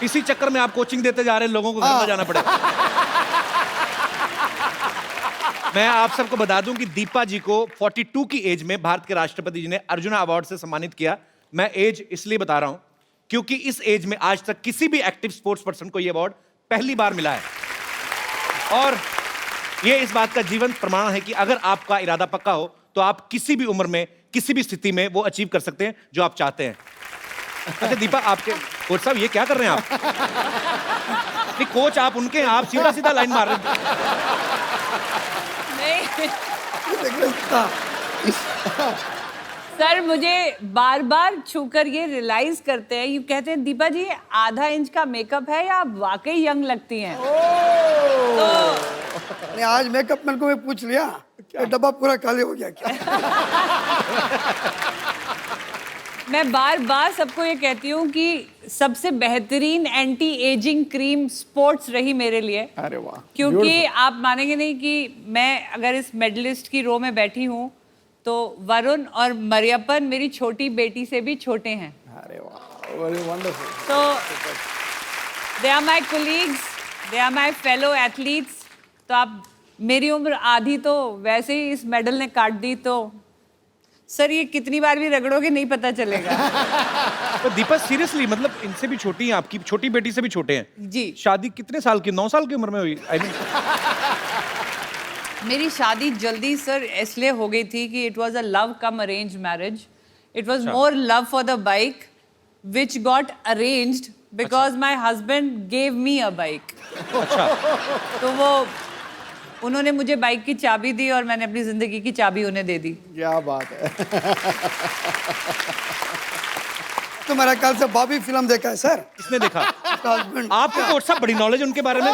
इसी चक्कर में आप कोचिंग देते जा रहे हैं, लोगों को घर में जाना पड़ेगा। मैं आप सबको बता दूं कि दीपा जी को 42 की एज में भारत के राष्ट्रपति जी ने अर्जुना अवार्ड से सम्मानित किया। मैं एज इसलिए बता रहा हूं क्योंकि इस एज में आज तक किसी भी एक्टिव स्पोर्ट्स पर्सन को यह अवार्ड पहली बार मिला है। और यह इस बात का जीवंत प्रमाण है कि अगर आपका इरादा पक्का हो तो आप किसी भी उम्र में, किसी भी स्थिति में वो अचीव कर सकते हैं जो आप चाहते हैं। अच्छा दीपा, आपके कोच साहब ये क्या कर रहे हैं आप? नहीं कोच आप उनके हैं, आप सीधा सीधा लाइन मार रहे हैं। सर मुझे बार बार छूकर ये रियलाइज करते हैं, ये कहते हैं दीपा जी आधा इंच का मेकअप है या आप वाकई यंग लगती हैं। नहीं आज मेकअप मैन को मैं पूछ लिया, ये डब्बा पूरा खाली हो गया क्या? मैं बार बार सबको ये कहती हूँ कि सबसे बेहतरीन एंटी एजिंग क्रीम स्पोर्ट्स रही मेरे लिए। अरे वाह। क्योंकि आप मानेंगे नहीं कि मैं अगर इस मेडलिस्ट की रो में बैठी हूँ तो वरुण और मरियप्पन मेरी छोटी बेटी से भी छोटे हैं। अरे वाह, वेरी वंडरफुल। तो they are my colleagues, they are my fellow athletes. तो आप मेरी उम्र आधी तो वैसे ही इस मेडल ने काट दी, तो सर ये कितनी बार भी रगड़ोगे नहीं पता चलेगा। तो दीपा सीरियसली, मतलब इनसे भी छोटी हैं, आपकी छोटी बेटी से भी छोटे हैं जी। शादी कितने साल की? 9 साल की उम्र में हुई? I mean, मेरी शादी जल्दी सर इसलिए हो गई थी कि it was a love come arrange marriage. It was more love for the bike which got arranged because my husband gave me a bike. अच्छा। तो वो उन्होंने मुझे बाइक की चाबी दी और मैंने अपनी जिंदगी की चाबी उन्हें दे दी। क्या बात है। तो मेरा ख्याल से बॉबी फिल्म देखा है सर? किसने देखा? हस्बैंड। आपको कोच साहब बड़ी नॉलेज उनके बारे में।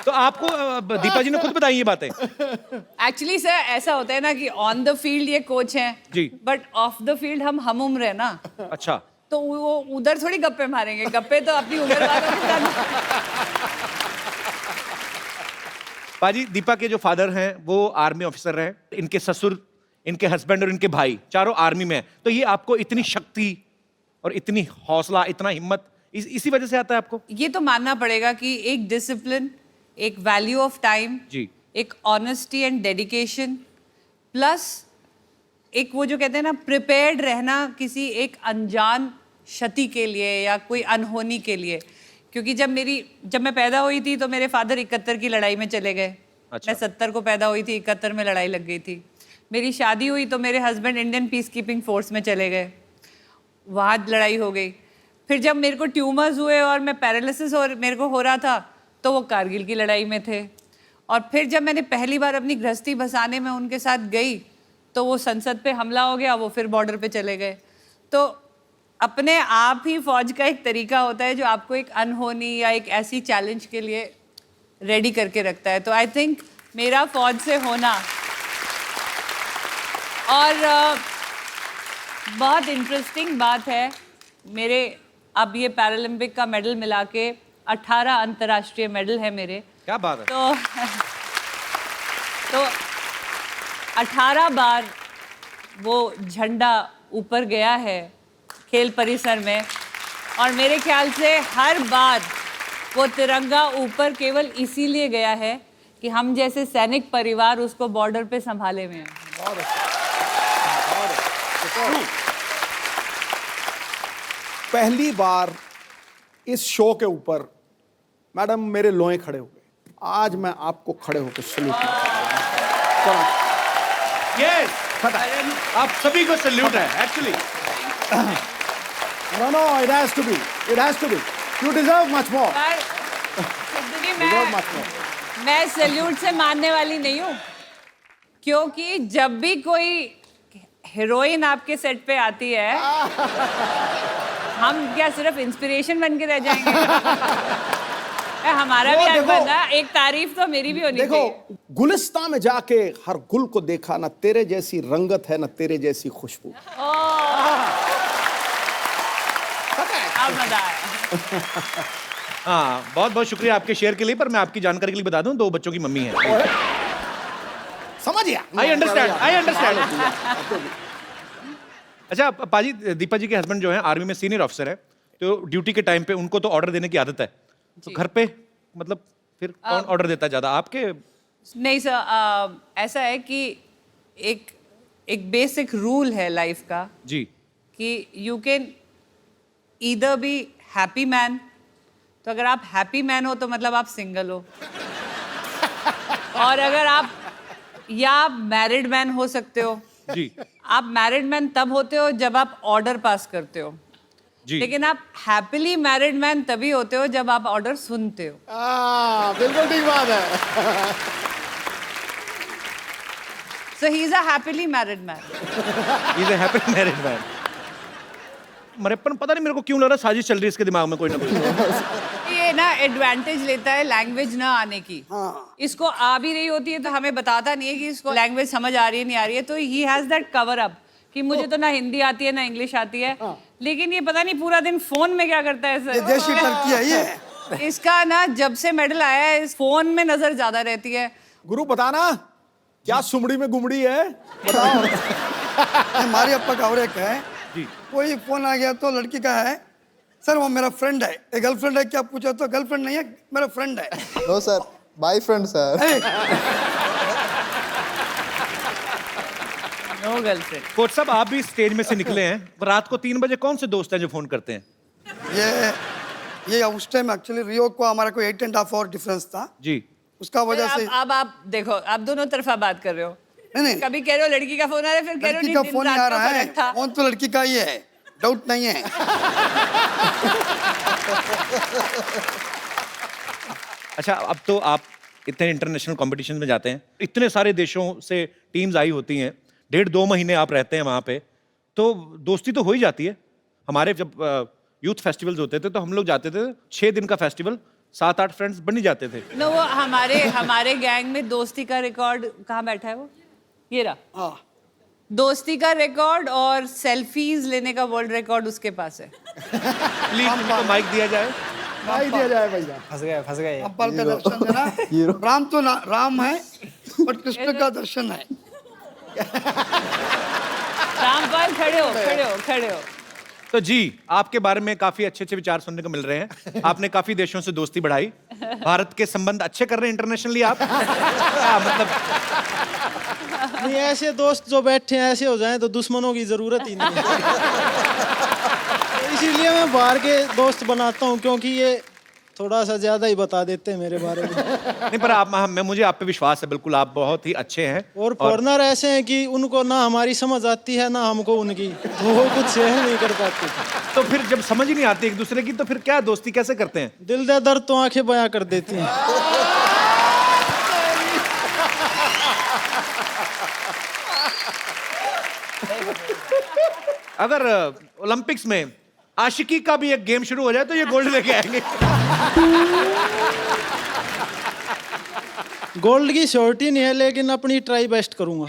तो आपको दीपा जी ने खुद बताई ये बातें? एक्चुअली सर ऐसा होता है ना कि ऑन द फील्ड ये कोच हैं जी, बट ऑफ द फील्ड हम उम्र है ना। अच्छा। तो वो उधर थोड़ी गप्पे मारेंगे, गप्पे तो अपनी उम्र वालों के साथ। पाजी, दीपा के जो फादर हैं वो आर्मी ऑफिसर हैं, इनके ससुर, इनके हस्बैंड और इनके भाई चारों आर्मी में हैं। तो ये आपको इतनी शक्ति और इतनी हौसला, इतना हिम्मत इसी वजह से आता है आपको? ये तो मानना पड़ेगा कि एक डिसिप्लिन, एक वैल्यू ऑफ टाइम जी। एक ऑनेस्टी एंड डेडिकेशन प्लस एक वो जो कहते हैं ना प्रिपेयर्ड रहना किसी एक अनजान क्षति के लिए या कोई अनहोनी के लिए। क्योंकि जब मैं पैदा हुई थी तो मेरे फादर 71 की लड़ाई में चले गए। अच्छा। मैं 70 को पैदा हुई थी, 71 में लड़ाई लग गई थी। मेरी शादी हुई तो मेरे husband Indian peace keeping force में चले गए, वहाँ लड़ाई हो गई। फिर जब मेरे को ट्यूमर्स हुए और मैं पैरालिसिस और मेरे को हो रहा था तो वो कारगिल की लड़ाई में थे। और फिर जब मैंने पहली बार अपनी गृहस्थी बसाने में उनके साथ गई तो वो संसद पे हमला हो गया, वो फिर बॉर्डर पे चले गए। तो अपने आप ही फौज का एक तरीका होता है जो आपको एक अनहोनी या एक ऐसी चैलेंज के लिए रेडी करके रखता है। तो आई थिंक मेरा फौज से होना और बहुत इंटरेस्टिंग बात है, मेरे अब ये पैरालंपिक का मेडल मिला के 18 अंतर्राष्ट्रीय मेडल है मेरे। क्या बात है। तो 18 बार वो झंडा ऊपर गया है खेल परिसर में और मेरे ख्याल से हर बार वो तिरंगा ऊपर केवल इसीलिए गया है कि हम जैसे सैनिक परिवार उसको बॉर्डर पे संभाले हुए हैं। पहली बार इस शो के ऊपर मैडम मेरे लोए खड़े हो गए। आज मैं आपको खड़े होकर सल्यूट यस, आप सभी को सल्यूट है actually. No, it has to be. It has to be. You deserve much more. मैं सैल्यूट से मानने वाली नहीं हूँ, क्योंकि जब भी कोई हीरोइन आपके सेट पे आती है हम क्या सिर्फ इंस्पिरेशन बन के रह जाएंगे? हमारा भी हक बनता है, एक तारीफ तो मेरी भी होनी चाहिए। देखो, गुलिस्तान में जाके हर गुल को देखा, ना तेरे जैसी रंगत है ना तेरे जैसी खुशबू। अब मजा आया। हाँ, बहुत बहुत शुक्रिया आपके शेयर के लिए। पर मैं आपकी जानकारी के लिए बता दूं, 2 बच्चों की मम्मी है। समझिए। I understand. अच्छा पाजी, दीपा जी के हस्बैंड जो है आर्मी में सीनियर ऑफिसर है, तो ड्यूटी के टाइम पे उनको तो ऑर्डर देने की आदत है, तो घर पे मतलब फिर कौन ऑर्डर देता है ज्यादा, आपके? नहीं सर, ऐसा है कि एक बेसिक रूल है लाइफ का जी, कि you can either be happy man, तो अगर आप हैप्पी मैन हो तो मतलब आप सिंगल हो, और अगर आप मैरिड मैन हो सकते हो जी। आप मैरिड मैन तब होते हो जब आप ऑर्डर पास करते हो जी। लेकिन आप हैप्पीली मैरिड मैन तभी होते हो जब आप ऑर्डर सुनते हो। बिल्कुल ठीक बात है। So he's a happily married man. He's a happy married man. मरेपन पता नहीं मेरे को क्यों लग रहा है साजिश चल रही है इसके दिमाग में कोई ना कोई। ये ना एडवांटेज लेता है लैंग्वेज ना आने की। इसको आ भी रही होती है तो हमें बताता नहीं है कि इसको लैंग्वेज समझ आ रही है नहीं आ रही है, तो he has that cover up कि मुझे तो ना हिंदी आती है ना इंग्लिश आती है, लेकिन ये पता नहीं पूरा दिन फोन में क्या करता है सर। देशी टर्की है ये। इसका ना जब से मेडल आया है इस फोन में नजर ज्यादा रहती है। गुरु बताना क्या सुमड़ी में गुमड़ी है, बताओ। हमारे अप्पा का और एक है, कोई फोन आ गया तो लड़की का है, सर वो मेरा फ्रेंड है, एक गर्लफ्रेंड है क्या पूछा तो गर्लफ्रेंड नहीं है मेरा फ्रेंड है। No sir, boyfriend sir. No girlfriend. Coach साहब आप भी स्टेज में से निकले हैं, रात को 3 बजे कौन से दोस्त हैं जो फोन करते हैं? ये उस टाइम एक्चुअली रियो को हमारा कोई 8.5 आवर डिफरेंस था जी, उसका वजह से। अब आप देखो, आप दोनों तरफा बात कर रहे हो। नहीं, कभी कह रहे हो लड़की का फोन आ रहा है, फिर कह रहे हो लड़की का दिन फोन रात आ का रहा है, फर्क था। फोन तो लड़की का ही है, डाउट नहीं है। अच्छा अब तो आप इतने इंटरनेशनल कॉम्पिटिशन में जाते हैं, इतने सारे देशों से टीम्स आई होती हैं, 1.5-2 महीने आप रहते हैं वहाँ पे, तो दोस्ती तो हो ही जाती है। हमारे जब यूथ फेस्टिवल्स होते थे तो हम लोग जाते थे, 6 दिन का फेस्टिवल, 7-8 फ्रेंड्स बन ही जाते थे। नो, वो हमारे गैंग में दोस्ती का रिकॉर्ड कहाँ बैठा है वो, ये रहा। दोस्ती का रिकॉर्ड और सेल्फीज लेने का वर्ल्ड रिकॉर्ड उसके पास है। प्लीज उनको माइक दिया जाए। नहीं दिया जाए भैया। फंस गए। अब्बल का दर्शन है ना, राम तो राम है और कृष्ण का दर्शन है। रामपाल खड़े हो। तो जी, आपके बारे में काफी अच्छे विचार सुनने को मिल रहे हैं। आपने काफी देशों से दोस्ती बढ़ाई, भारत के संबंध अच्छे कर रहे हैं इंटरनेशनली आप? मतलब नहीं, ऐसे दोस्त जो बैठे हैं ऐसे हो जाएं तो दुश्मनों की जरूरत ही नहीं है। इसीलिए मैं बाहर के दोस्त बनाता हूँ, क्योंकि ये थोड़ा सा ज्यादा ही बता देते हैं मेरे बारे में। नहीं, पर मुझे आप पे विश्वास है, बिल्कुल आप बहुत ही अच्छे हैं। और फॉरनर ऐसे हैं कि उनको ना हमारी समझ आती है ना हमको उनकी, तो वो कुछ सहन नहीं कर पाते। तो फिर जब समझ ही नहीं आती एक दूसरे की तो फिर क्या दोस्ती कैसे करते हैं? दिल दे दर्द तो आंखें बयां कर देती हैं। अगर ओलंपिक्स में आशिकी का भी एक गेम शुरू हो जाए तो ये गोल्ड लेके आएंगे। गोल्ड की श्योरिटी नहीं है, लेकिन अपनी ट्राई बेस्ट करूंगा।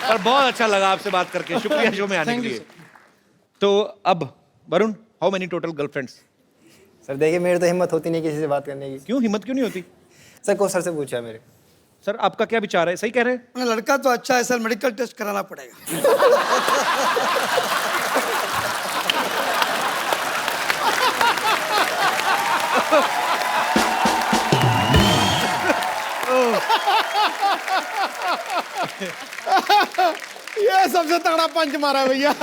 और बहुत अच्छा लगा आपसे बात करके, शुक्रिया शो में आने के लिए। तो अब Varun, how many total girlfriends? Sir देखिए, मेरी तो हिम्मत होती नहीं किसी से बात करने की। क्यों हिम्मत क्यों नहीं होती? सर को सर से पूछा मेरे। सर आपका क्या विचार है, सही कह रहे हैं? लड़का तो अच्छा है सर, मेडिकल टेस्ट कराना पड़ेगा। ये सबसे तगड़ा पंच मारा भैया।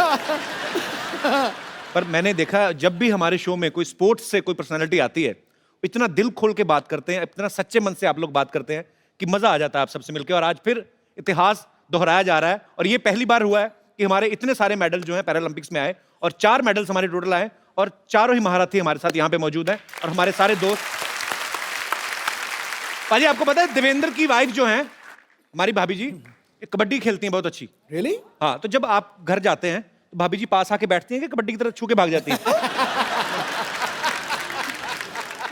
पर मैंने देखा जब भी हमारे शो में कोई स्पोर्ट्स से कोई पर्सनालिटी आती है, इतना दिल खोल के बात करते हैं, इतना सच्चे मन से आप लोग बात करते हैं कि मजा आ जाता है आप सबसे मिलकर। और आज फिर इतिहास दोहराया जा रहा है और ये पहली बार हुआ है कि हमारे इतने सारे मेडल जो हैं पैरालंपिक्स में आए और 4 मेडल्स हमारे टोटल आए और चारों ही महारथी हमारे साथ यहाँ पे मौजूद हैं और हमारे सारे दोस्त। पाजी, आपको पता है देवेंद्र की वाइफ जो हैं हमारी भाभी जी, कबड्डी खेलती हैं बहुत अच्छी। रियली? हाँ, तो जब आप घर जाते हैं तो भाभी जी पास आके बैठती हैं कि कबड्डी की तरह छू के भाग जाती हैं?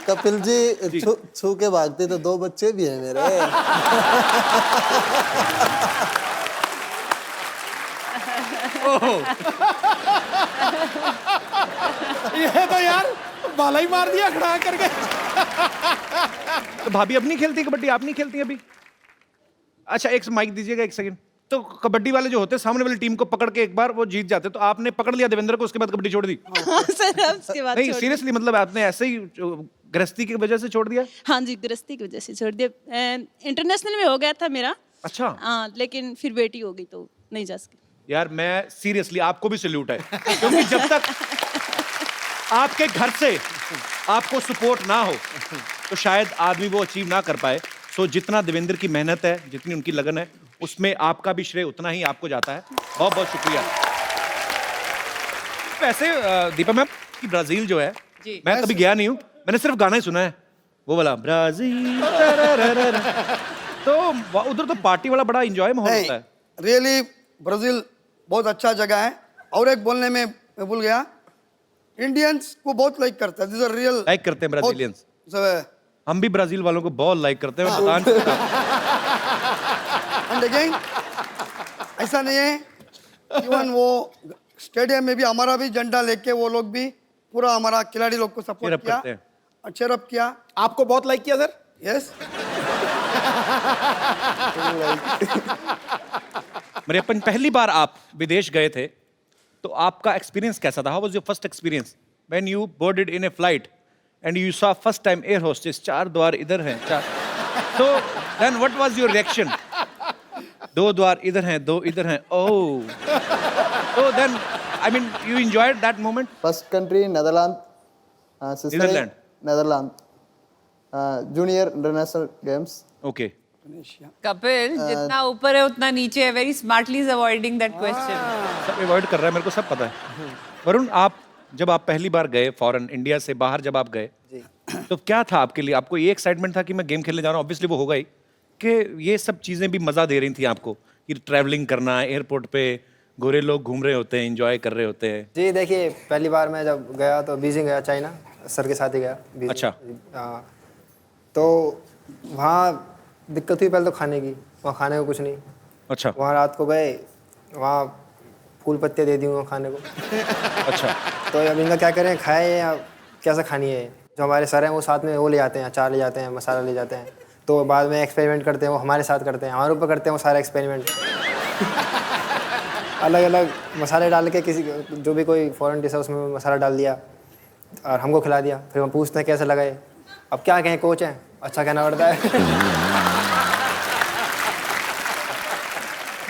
कपिल जी छू के भागते तो 2 बच्चे भी हैं मेरे। ये तो यार बाला ही मार दिया खड़ा करके। तो भाभी अब नहीं खेलती कबड्डी? आप नहीं खेलती अभी? अच्छा, एक माइक दीजिएगा, 1 सेकंड। तो कबड्डी वाले जो होते हैं सामने वाली टीम को पकड़ के एक बार वो जीत जाते, तो आपने पकड़ लिया देवेंद्र को, उसके बाद कबड्डी छोड़ दी? सर उसके बाद नहीं, सीरियसली, मतलब आपने ऐसे ही गृहस्थी की वजह से छोड़ दिया? हाँ जी, गृहस्थी की वजह से छोड़ दिया। इंटरनेशनल में हो गया था मेरा। अच्छा। लेकिन फिर बेटी हो गई तो नहीं जा सकी। यार मैं सीरियसली, आपको भी सैल्यूट है, क्योंकि जब तक आपके घर से आपको सपोर्ट ना हो तो शायद आदमी वो अचीव ना कर पाए। सो जितना देवेंद्र की मेहनत है, जितनी उनकी लगन है, उसमें आपका भी श्रेय उतना ही आपको जाता है। बहुत बहुत शुक्रिया। वैसे दीपा मैम कि ब्राजील जो है, मैं कभी गया नहीं हूँ, मैंने सिर्फ गाना ही सुना है, वो वाला ब्राजील। तो उधर तो पार्टी वाला बड़ा एंजॉय माहौल होता है। रियली ब्राजील बहुत अच्छा जगह है। और एक बोलने में मैं भूल गया, इंडियंस को बहुत लाइक करता है। दिस आर रियल लाइक करते हैं ब्राजीलियंस। हम भी ब्राजील वालों को बहुत लाइक करते हैं। एंड अगेन ऐसा नहीं है, इवन वो स्टेडियम में भी हमारा भी झंडा लेके वो लोग भी पूरा हमारा खिलाड़ी लोग को सपोर्ट किया और चेयरअप किया। आपको बहुत लाइक किया सर? यस। मरियप्पन, पहली बार आप विदेश गए थे तो आपका एक्सपीरियंस कैसा था? How was your first experience when you boarded in a flight and you saw first time air hostess, 4 द्वार इधर हैं, 4। तो then what was your reaction? 2 द्वार इधर हैं, 2 इधर हैं। ओह, तो then I mean you enjoyed that moment? First country Netherlands, Netherlands, Netherlands, junior international games. Okay. Kapil, जितना ऊपर है उतना नीचे है। Very smartly is avoiding that question. सब अवॉइड कर रहा है, मेरे को सब पता है। वरुण, जब आप पहली बार गए फॉरेन, इंडिया से बाहर जब आप गए, तो क्या था आपके लिए? आपको ये एक्साइटमेंट था कि मैं गेम खेलने जा रहा हूँ, ऑब्वियसली वो होगा ही, कि ये सब चीज़ें भी मज़ा दे रही थी आपको, कि ट्रैवलिंग करना, एयरपोर्ट पे गोरे लोग घूम रहे होते हैं, एंजॉय कर रहे होते हैं? जी देखिए, पहली बार मैं जब गया तो बीजिंग गया, चाइना, सर के साथ ही गया। अच्छा। तो वहाँ दिक्कत हुई पहले तो खाने की, वहाँ खाने को कुछ नहीं। अच्छा। वहाँ रात को गए, वहाँ फूल पत्ते दे दी वहाँ खाने को। अच्छा। तो अब इनका क्या करें, खाए या कैसा खानी है? जो हमारे सर हैं वो साथ में वो ले जाते हैं, अचार ले जाते हैं, मसाला ले जाते हैं। तो बाद में एक्सपेरिमेंट करते हैं, वो हमारे साथ करते हैं, हमारे ऊपर करते हैं वो सारा एक्सपेरिमेंट। अलग अलग मसाले डाल के, किसी जो भी कोई फॉरेन डिश है उसमें मसाला डाल दिया, और हमको खिला दिया। फिर हम पूछते हैं कैसा लगा ये, अब क्या कहें, कोच हैं, अच्छा कहना पड़ता है।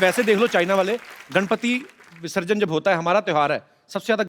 वैसे देख लो चाइना वाले, गणपति विसर्जन जब होता है, हमारा त्योहार है, सबसे ज्यादा